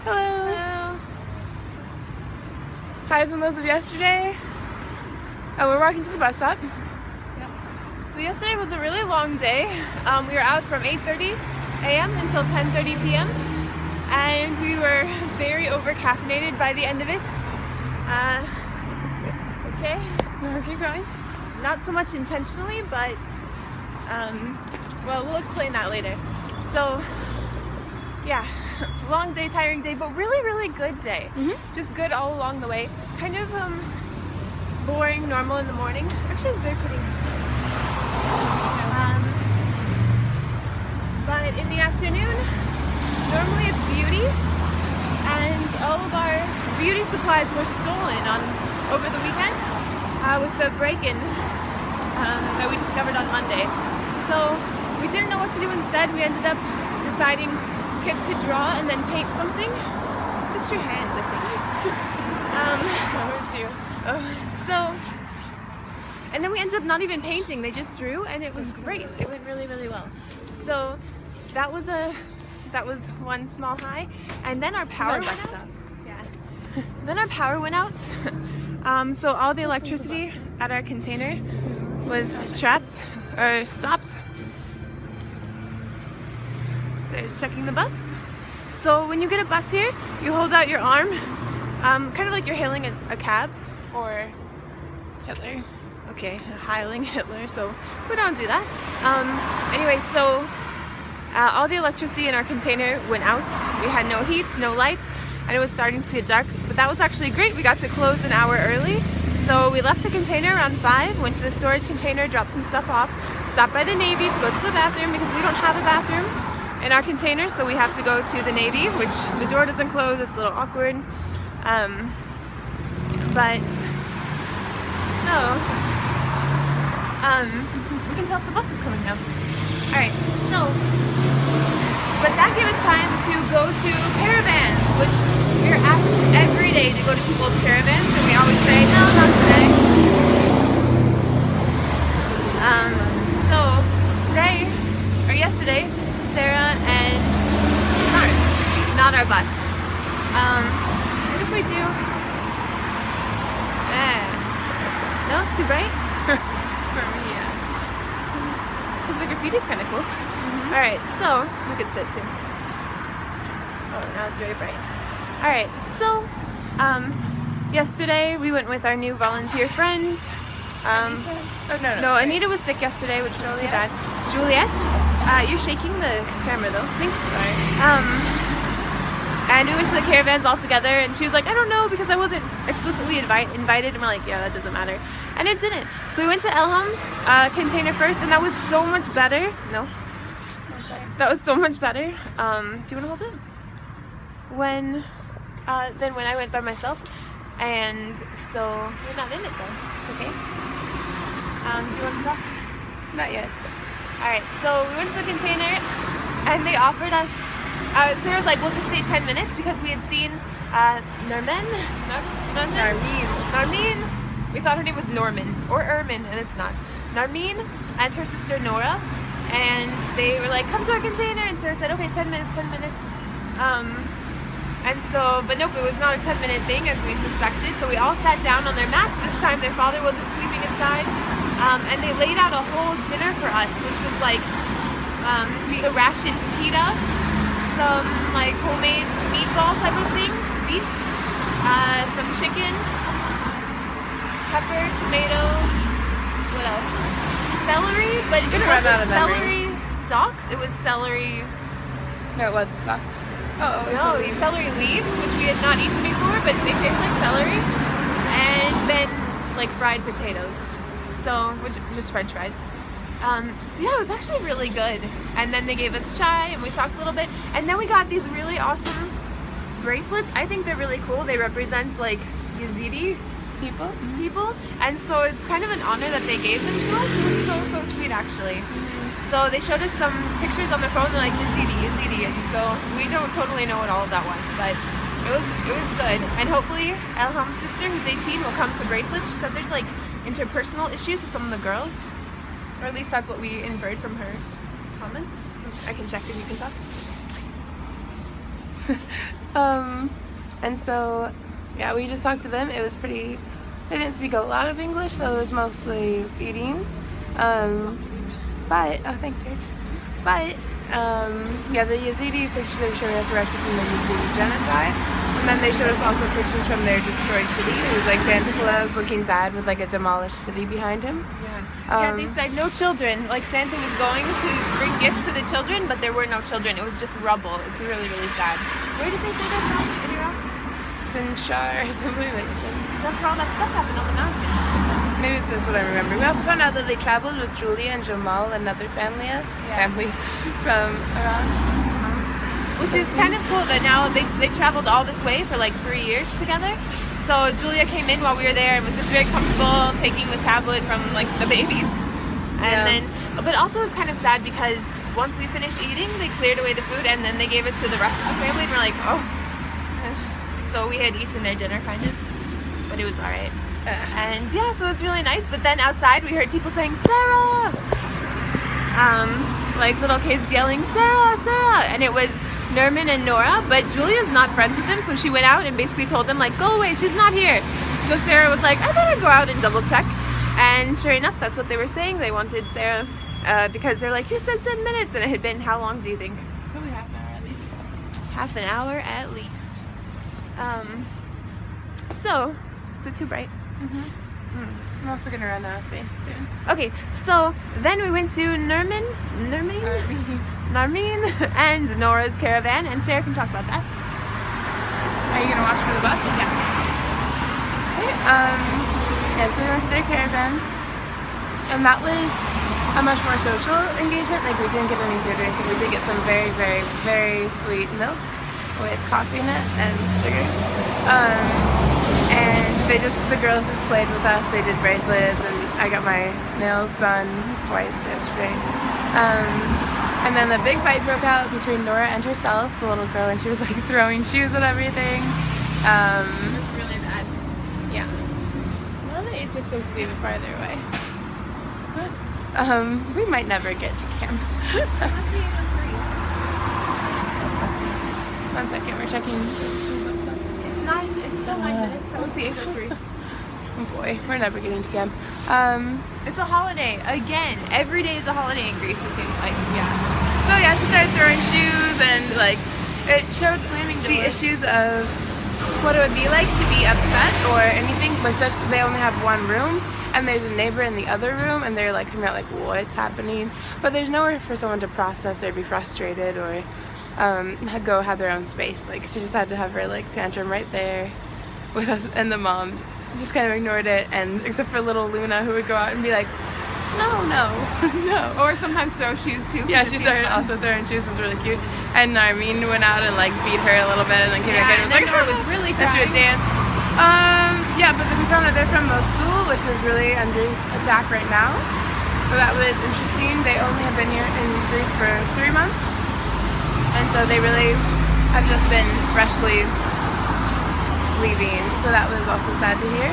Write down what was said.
Hello. Hello. Highs and lows of yesterday. Oh, we're walking to the bus stop. Yep. So yesterday was a really long day. We were out from 8:30 a.m. until 10:30 p.m. and we were very over-caffeinated by the end of it. Okay. No, keep going. Not so much intentionally, but well, we'll explain that later. So yeah, long day, tiring day, but really good day. Just good all along the way. Kind of boring, normal in the morning. Actually, it's very pretty. But in the afternoon, normally it's beauty, and all of our beauty supplies were stolen over the weekend with the break-in that we discovered on Monday. So we didn't know what to do instead. We ended up deciding kids could draw and then paint something. It's just your hands, I think. And then we ended up not even painting. They just drew, and it was great. It went really well. So that was one small high, and then our power went out. Yeah. Then our power went out. So all the electricity at our container was trapped or stopped. Sarah's checking the bus. So when you get a bus here, you hold out your arm, kind of like you're hailing a cab or Hitler. Okay, hailing Hitler, so we don't do that. Anyway, so all the electricity in our container went out. We had no heat, no lights, and it was starting to get dark, but that was actually great. We got to close an hour early. So we left the container around 5, went to the storage container, dropped some stuff off, stopped by the Navy to go to the bathroom because we don't have a bathroom in our container, so we have to go to the Navy, which the door doesn't close. It's a little awkward. We can tell if the bus is coming now. Alright, so, but that gave us time to go to caravans, which we are asked every day to go to people's caravans, and we always say, no, not today. So, today, or yesterday, Sarah and not our bus. What if we do? No, too bright? For me, yeah. Because the graffiti's kind of cool. Alright, so we could sit too. Oh, now it's very bright. Alright, so yesterday we went with our new volunteer friend. No, Anita was sick yesterday, which was too bad. Juliet, you're shaking the camera though. Thanks. Sorry. And we went to the caravans all together, and she was like, I don't know, because I wasn't explicitly invited, and we're like, yeah, that doesn't matter. And it didn't. So we went to Elham's container first, and that was so much better. No? That was so much better. Do you want to hold it? Then when I went by myself, and so we're not in it though. It's okay. Do you want to talk? Not yet. Alright, so we went to the container, and they offered us Sarah's like, we'll just stay 10 minutes because we had seen Narmeen. We thought her name was Norman or Ermin, and it's not. Narmeen and her sister Nora, and they were like, come to our container, and Sarah said, okay, 10 minutes. And so, but nope, it was not a 10-minute thing as we suspected. So we all sat down on their mats. This time their father wasn't sleeping inside, and they laid out a whole dinner for us, which was like the rationed pita, some like homemade meatball type of things, beef, some chicken, pepper, tomato, what else? Celery, but it wasn't celery stalks, it was celery. No, it was the stalks. Oh, it was no, the leaves. Celery leaves, which we had not eaten before, but they taste like celery, and then like fried potatoes, so just French fries. So yeah, it was actually really good. And then they gave us chai, and we talked a little bit, and then we got these really awesome bracelets. I think they're really cool. They represent like Yazidi people, and so it's kind of an honor that they gave them to us. It was so sweet, actually. So they showed us some pictures on their phone. They're like Yazidi, and so we don't totally know what all of that was, but it was good. And hopefully Elham's sister, who's 18, will come to bracelets. She said there's like interpersonal issues with some of the girls. Or at least that's what we inferred from her comments. I can check if you can talk. And so, yeah, we just talked to them. It was pretty, they didn't speak a lot of English, so it was mostly eating. But, oh, thanks, Rich. But, yeah, the Yazidi pictures they were showing us were actually from the Yazidi genocide. And then they showed us also pictures from their destroyed city. It was like Santa Claus looking sad with like a demolished city behind him. Yeah, they said no children. Like Santa was going to bring gifts to the children, but there were no children. It was just rubble. It's really, really sad. Where did they say they're from in Iraq? Sinshar or something like that. That's where all that stuff happened on the mountain. Maybe it's just what I remember. We also found out that they traveled with Julia and Jamal, another family from Iran. Which is kind of cool that now they traveled all this way for like 3 years together. So Julia came in while we were there and was just very comfortable taking the tablet from like the babies. And then, but also it's kind of sad because once we finished eating, they cleared away the food and then they gave it to the rest of the family and we're like, oh. So we had eaten their dinner kind of, but it was all right. And yeah, so it's really nice. But then outside we heard people saying, Sarah! Like little kids yelling, Sarah, Sarah! And it was Nerman and Nora, but Julia's not friends with them, so she went out and basically told them like, go away, she's not here. So Sarah was like, I better go out and double check. And sure enough, that's what they were saying. They wanted Sarah because they're like, you said 10 minutes, and it had been how long do you think? Probably half an hour at least. Half an hour at least. So, is it too bright? I'm also gonna run out of space soon. Okay, so then we went to Nerman and Nora's caravan, and Sarah can talk about that. Are you gonna watch for the bus? Yeah. Okay, yeah, so we went to their caravan, and that was a much more social engagement. Like, we didn't get any food or anything. We did get some very, very, very sweet milk with coffee in it and sugar. And the girls just played with us. They did bracelets, and I got my nails done twice yesterday. And then the big fight broke out between Nora and herself, the little girl, and she was like throwing shoes at everything. It was really bad. Yeah. Well, the 866 is even farther away. We might never get to camp. 1 second, we're checking. It's still 9 minutes. That was the 8:03. Oh boy, we're never getting to camp. It's a holiday. Again, every day is a holiday in Greece, it seems like. Yeah. So yeah, she started throwing shoes, and like it showed Slamming the doors. issues of what it would be like to be upset or anything, but such they only have one room, and there's a neighbor in the other room, and they're like coming out like, what's happening? But there's nowhere for someone to process or be frustrated or go have their own space. Like, she just had to have her like tantrum right there with us, and the mom just kind of ignored it, and except for little Luna, who would go out and be like, no. Or sometimes throw shoes too. Yeah, she started also throwing shoes. It was really cute. And Narmeen went out and like beat her a little bit, and then came back in and was like, Nora was really then she would crying. dance. Yeah, but then we found out they're from Mosul, which is really under attack right now. So that was interesting. They only have been here in Greece for 3 months, and so they really have just been freshly leaving. So that was also sad to hear.